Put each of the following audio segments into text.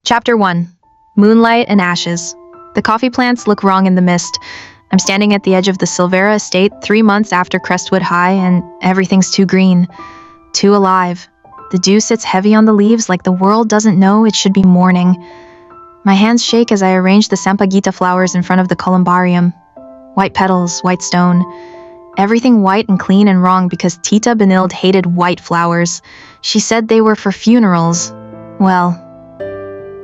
Chapter 1. Moonlight and Ashes. The coffee plants look wrong in the mist. I'm standing at the edge of the Silvera estate 3 months after Crestwood High, and everything's too green, too alive. The dew sits heavy on the leaves like the world doesn't know it should be mourning. My hands shake as I arrange the sampaguita flowers in front of the columbarium. White petals, white stone. Everything white and clean and wrong because Tita Benilde hated white flowers. She said they were for funerals. Well,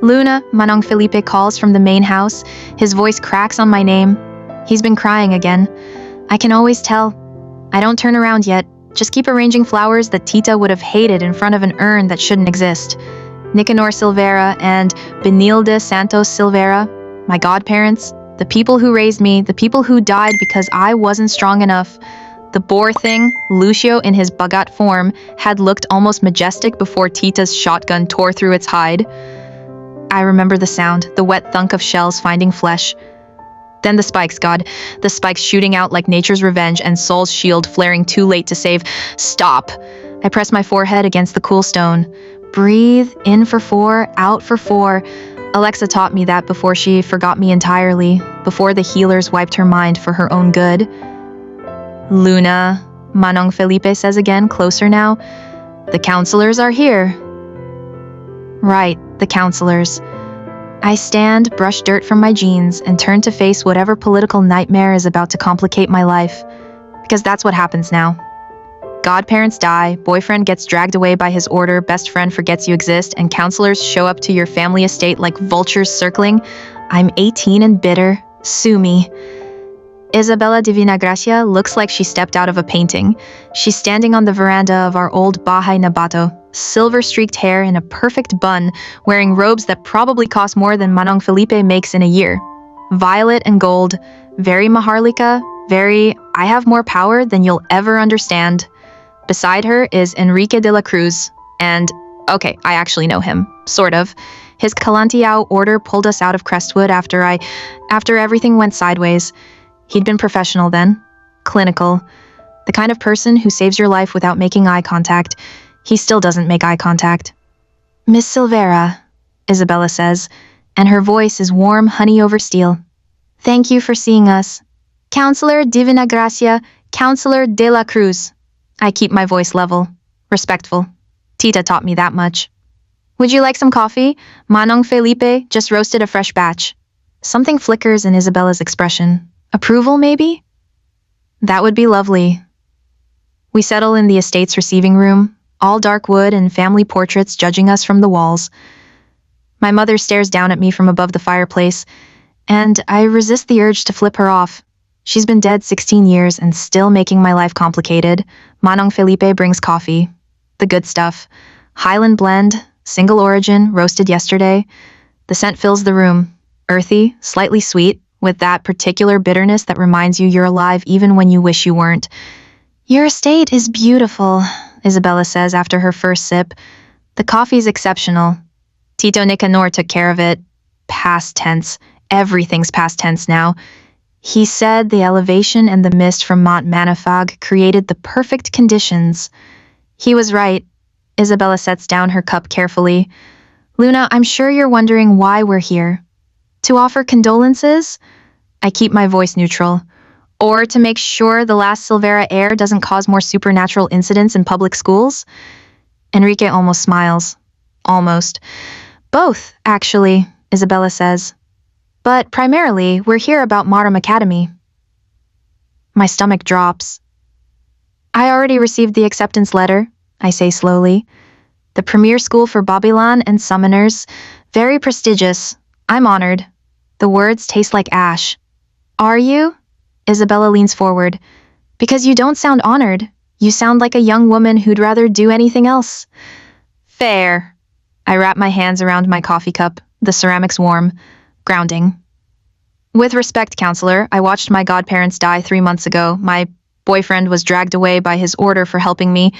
Luna, Manong Felipe calls from the main house. His voice cracks on my name. He's been crying again. I can always tell. I don't turn around yet. Just keep arranging flowers that Tita would have hated in front of an urn that shouldn't exist. Nicanor Silvera and Benilde Santos Silvera, my godparents, the people who raised me, the people who died because I wasn't strong enough. The boar thing, Lucio in his bagat form, had looked almost majestic before Tita's shotgun tore through its hide. I remember the sound, the wet thunk of shells finding flesh. Then the spikes, God. The spikes shooting out like nature's revenge and Soul's shield flaring too late to save. Stop! I press my forehead against the cool stone. Breathe, in for 4, out for 4. Alexa taught me that before she forgot me entirely, before the healers wiped her mind for her own good. Luna, Manong Felipe says again, closer now. The Councilors are here. Right, the Councilors. I stand, brush dirt from my jeans, and turn to face whatever political nightmare is about to complicate my life. Because that's what happens now. Godparents die, boyfriend gets dragged away by his order, best friend forgets you exist, and counselors show up to your family estate like vultures circling. I'm 18 and bitter. Sue me. Isabella Divinagracia looks like she stepped out of a painting. She's standing on the veranda of our old Bahay Nabato, silver-streaked hair in a perfect bun, wearing robes that probably cost more than Manong Felipe makes in a year. Violet and gold, very Maharlika, very I have more power than you'll ever understand. Beside her is Enrique de la Cruz, and, okay, I actually know him, sort of. His Kalantiao order pulled us out of Crestwood after everything went sideways. He'd been professional then, clinical, the kind of person who saves your life without making eye contact. He still doesn't make eye contact. Miss Silvera, Isabella says, and her voice is warm honey over steel. Thank you for seeing us. Councilor Divinagracia, Councilor de la Cruz. I keep my voice level, respectful. Tita taught me that much. Would you like some coffee? Manong Felipe just roasted a fresh batch. Something flickers in Isabella's expression. Approval, maybe? That would be lovely. We settle in the estate's receiving room, all dark wood and family portraits judging us from the walls. My mother stares down at me from above the fireplace, and I resist the urge to flip her off. She's been dead 16 years and still making my life complicated. Manong Felipe brings coffee. The good stuff. Highland blend, single origin, roasted yesterday. The scent fills the room. Earthy, slightly sweet, with that particular bitterness that reminds you you're alive even when you wish you weren't. Your estate is beautiful, Isabella says after her first sip. The coffee's exceptional. Tito Nicanor took care of it. Past tense. Everything's past tense now. He said the elevation and the mist from Mont Manifag created the perfect conditions. He was right. Isabella sets down her cup carefully. Luna, I'm sure you're wondering why we're here. To offer condolences? I keep my voice neutral. Or to make sure the last Silvera heir doesn't cause more supernatural incidents in public schools? Enrique almost smiles. Almost. Both, actually, Isabella says. But primarily, we're here about Maaram Academy. My stomach drops. I already received the acceptance letter, I say slowly. The premier school for Babylon and summoners. Very prestigious. I'm honored. The words taste like ash. Are you? Isabella leans forward. Because you don't sound honored. You sound like a young woman who'd rather do anything else. Fair. I wrap my hands around my coffee cup, the ceramics warm. Grounding. With respect, Counselor, I watched my godparents die 3 months ago. My boyfriend was dragged away by his order for helping me.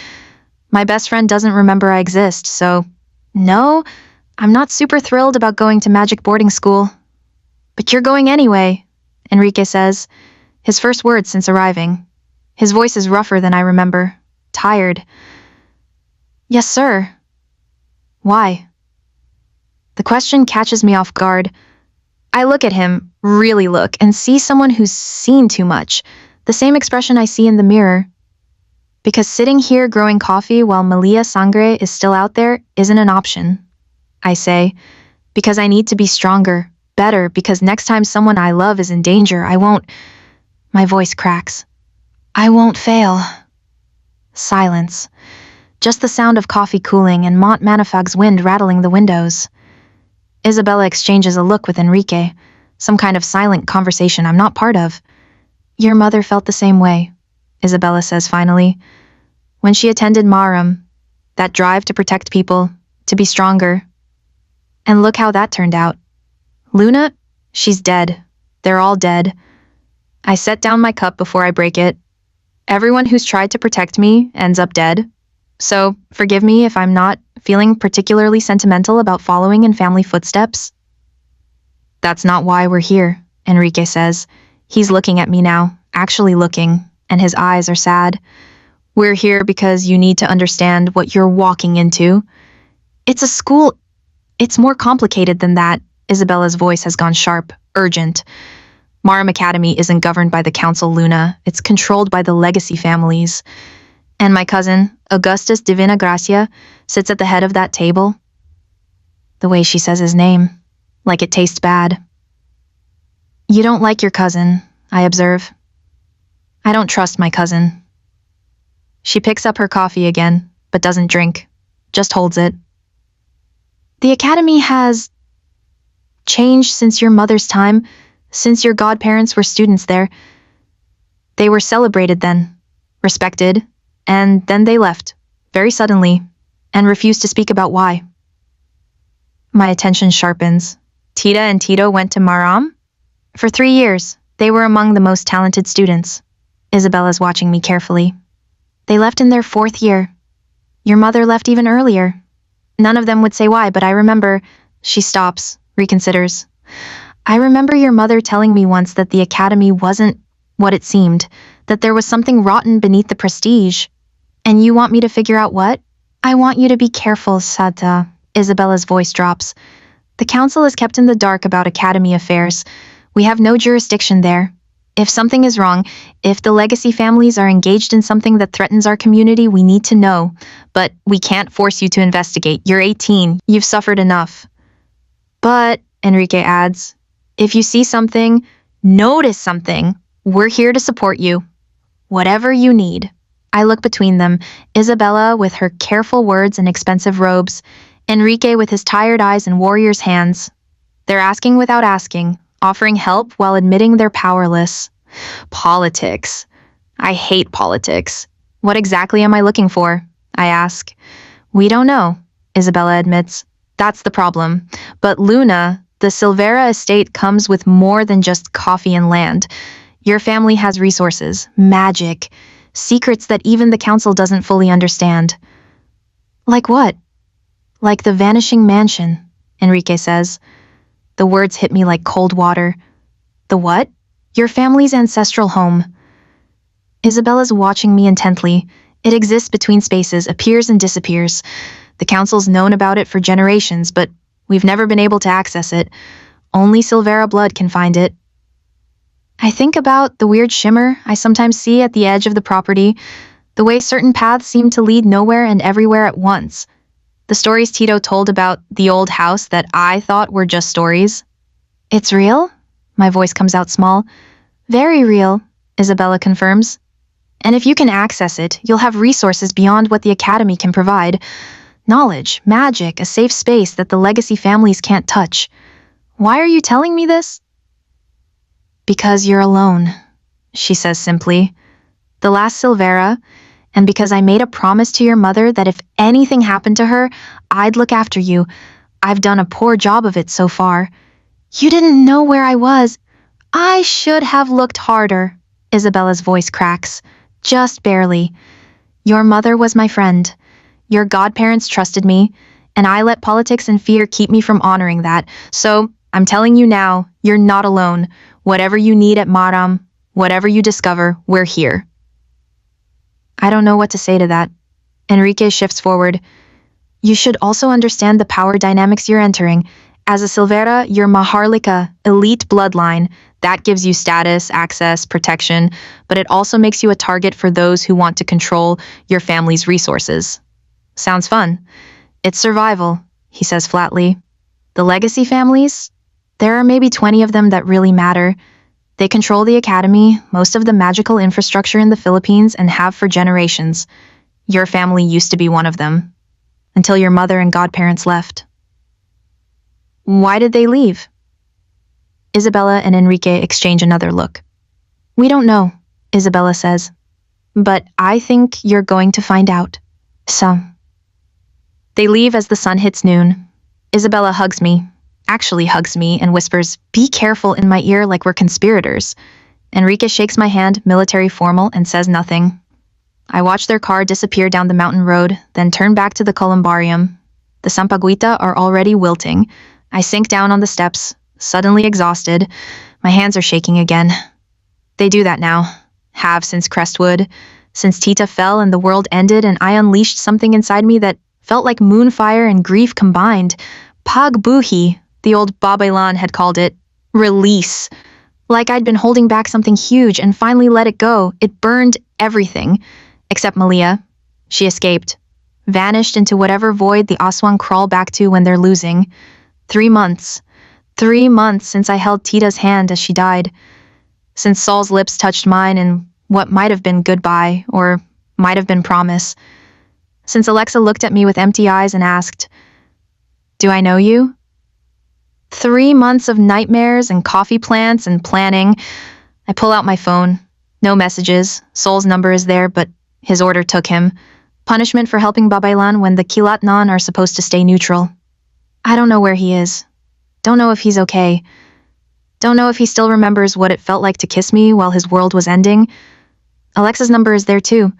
My best friend doesn't remember I exist, so... No, I'm not super thrilled about going to magic boarding school. But you're going anyway, Enrique says, his first words since arriving. His voice is rougher than I remember, tired. Yes, sir. Why? The question catches me off guard. I look at him, really look, and see someone who's seen too much. The same expression I see in the mirror. Because sitting here growing coffee while Malia Sangre is still out there isn't an option. I say, because I need to be stronger, better, because next time someone I love is in danger, I won't... My voice cracks. I won't fail. Silence. Just the sound of coffee cooling and Mont Manifag's wind rattling the windows. Isabella exchanges a look with Enrique, some kind of silent conversation I'm not part of. Your mother felt the same way, Isabella says finally. When she attended Maaram, that drive to protect people, to be stronger. And look how that turned out. Luna, she's dead. They're all dead. I set down my cup before I break it. Everyone who's tried to protect me ends up dead. So, forgive me if I'm not feeling particularly sentimental about following in family footsteps. That's not why we're here, Enrique says. He's looking at me now, actually looking, and his eyes are sad. We're here because you need to understand what you're walking into. It's a school. It's more complicated than that. Isabella's voice has gone sharp, urgent. Maaram Academy isn't governed by the council, Luna. It's controlled by the legacy families. And my cousin, Augustus Divinagracia, sits at the head of that table. The way she says his name, like it tastes bad. You don't like your cousin, I observe. I don't trust my cousin. She picks up her coffee again, but doesn't drink, just holds it. The academy has changed since your mother's time, since your godparents were students there. They were celebrated then, respected, and then they left, very suddenly, and refused to speak about why. My attention sharpens. Tita and Tito went to Maaram? For 3 years, they were among the most talented students. Isabella's watching me carefully. They left in their 4th year. Your mother left even earlier. None of them would say why, but I remember... She stops, reconsiders. I remember your mother telling me once that the academy wasn't what it seemed, that there was something rotten beneath the prestige. And you want me to figure out what? I want you to be careful, Sata. Isabella's voice drops. The council is kept in the dark about academy affairs. We have no jurisdiction there. If something is wrong, if the legacy families are engaged in something that threatens our community, we need to know. But we can't force you to investigate. You're 18. You've suffered enough. But, Enrique adds, if you see something, notice something, we're here to support you. Whatever you need. I look between them, Isabella with her careful words and expensive robes, Enrique with his tired eyes and warrior's hands. They're asking without asking, offering help while admitting they're powerless. Politics. I hate politics. What exactly am I looking for? I ask. We don't know, Isabella admits. That's the problem. But Luna, the Silvera estate comes with more than just coffee and land. Your family has resources, magic, secrets that even the council doesn't fully understand. Like what? Like the vanishing mansion, Enrique says. The words hit me like cold water. The what? Your family's ancestral home. Isabella's watching me intently. It exists between spaces, appears and disappears. The council's known about it for generations, but we've never been able to access it. Only Silvera blood can find it. I think about the weird shimmer I sometimes see at the edge of the property, the way certain paths seem to lead nowhere and everywhere at once. The stories Tito told about the old house that I thought were just stories. It's real? My voice comes out small. Very real, Isabella confirms. And if you can access it, you'll have resources beyond what the academy can provide. Knowledge, magic, a safe space that the legacy families can't touch. Why are you telling me this? Because you're alone, she says simply. The last Silvera, and because I made a promise to your mother that if anything happened to her, I'd look after you. I've done a poor job of it so far. You didn't know where I was. I should have looked harder. Isabella's voice cracks, just barely. Your mother was my friend. Your godparents trusted me, and I let politics and fear keep me from honoring that. So, I'm telling you now, you're not alone. Whatever you need at Maaram, whatever you discover, we're here. I don't know what to say to that. Enrique shifts forward. You should also understand the power dynamics you're entering, As a Silvera, you're Maharlika, elite bloodline. That gives you status, access, protection, but it also makes you a target for those who want to control your family's resources. Sounds fun. It's survival, he says flatly. The legacy families? There are maybe 20 of them that really matter. They control the academy, most of the magical infrastructure in the Philippines, and have for generations. Your family used to be one of them. Until your mother and godparents left. Why did they leave? Isabella and Enrique exchange another look. We don't know, Isabella says. But I think you're going to find out. So. They leave as the sun hits noon. Isabella hugs me, and whispers, "Be careful," in my ear like we're conspirators. Enrique shakes my hand, military formal, and says nothing. I watch their car disappear down the mountain road, then turn back to the columbarium. The sampaguita are already wilting. I sink down on the steps, suddenly exhausted. My hands are shaking again. They do that now. Have since Crestwood. Since Tita fell and the world ended and I unleashed something inside me that felt like moonfire and grief combined. Pagbuhi, the old Babaylan had called it. Release. Like I'd been holding back something huge and finally let it go. It burned everything. Except Malia. She escaped. Vanished into whatever void the Aswang crawl back to when they're losing. 3 months. 3 months since I held Tita's hand as she died. Since Saul's lips touched mine in what might have been goodbye, or might have been promise. Since Alexa looked at me with empty eyes and asked, "Do I know you?" 3 months of nightmares and coffee plants and planning. I pull out my phone. No messages. Saul's number is there, but his order took him. Punishment for helping Babaylan when the Kilatnan are supposed to stay neutral. I don't know where he is. Don't know if he's okay. Don't know if he still remembers what it felt like to kiss me while his world was ending. Alexa's number is there too.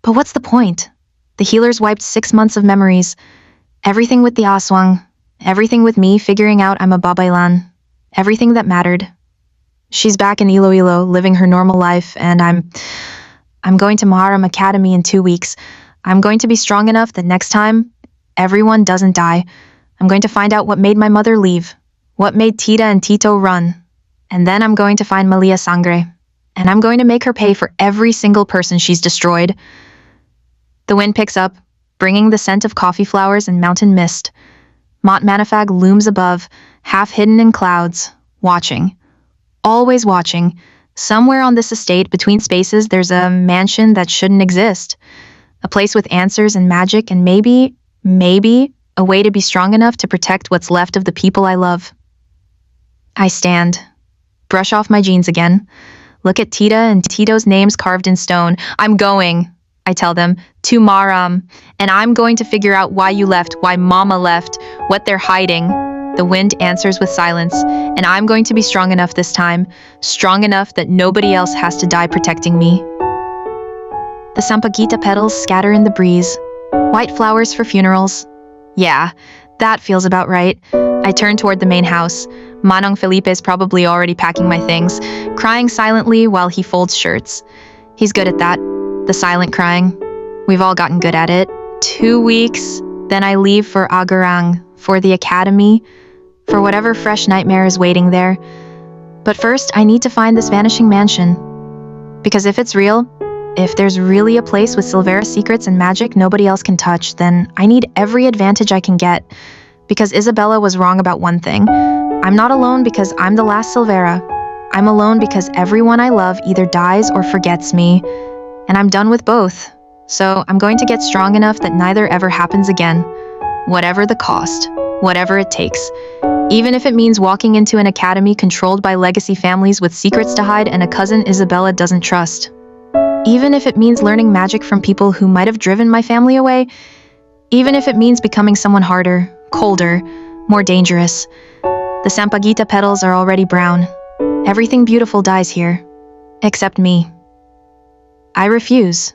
But what's the point? The healers wiped 6 months of memories. Everything with the Aswang. Everything with me figuring out I'm a Babaylan. Everything that mattered. She's back in Iloilo, living her normal life, and I'm going to Maaram Academy in 2 weeks. I'm going to be strong enough that next time, everyone doesn't die. I'm going to find out what made my mother leave, what made Tita and Tito run, and then I'm going to find Malia Sangre, and I'm going to make her pay for every single person she's destroyed. The wind picks up, bringing the scent of coffee flowers and mountain mist. Mont Manifag looms above, half hidden in clouds, watching. Always watching. Somewhere on this estate, between spaces, there's a mansion that shouldn't exist. A place with answers and magic and maybe, a way to be strong enough to protect what's left of the people I love. I stand. Brush off my jeans again. Look at Tita and Tito's names carved in stone. I'm going, I tell them, to Maaram. And I'm going to figure out why you left, why Mama left, what they're hiding. The wind answers with silence, and I'm going to be strong enough this time, strong enough that nobody else has to die protecting me. The sampaguita petals scatter in the breeze. White flowers for funerals. Yeah, that feels about right. I turn toward the main house. Manong Felipe is probably already packing my things, crying silently while he folds shirts. He's good at that, the silent crying. We've all gotten good at it. 2 weeks, then I leave for Agarang, for the academy, for whatever fresh nightmare is waiting there. But first, I need to find this vanishing mansion. Because if it's real, if there's really a place with Silvera secrets and magic nobody else can touch, then I need every advantage I can get. Because Isabella was wrong about one thing. I'm not alone because I'm the last Silvera. I'm alone because everyone I love either dies or forgets me. And I'm done with both. So I'm going to get strong enough that neither ever happens again. Whatever the cost. Whatever it takes. Even if it means walking into an academy controlled by legacy families with secrets to hide and a cousin Isabella doesn't trust. Even if it means learning magic from people who might have driven my family away. Even if it means becoming someone harder, colder, more dangerous. The sampaguita petals are already brown. Everything beautiful dies here. Except me. I refuse.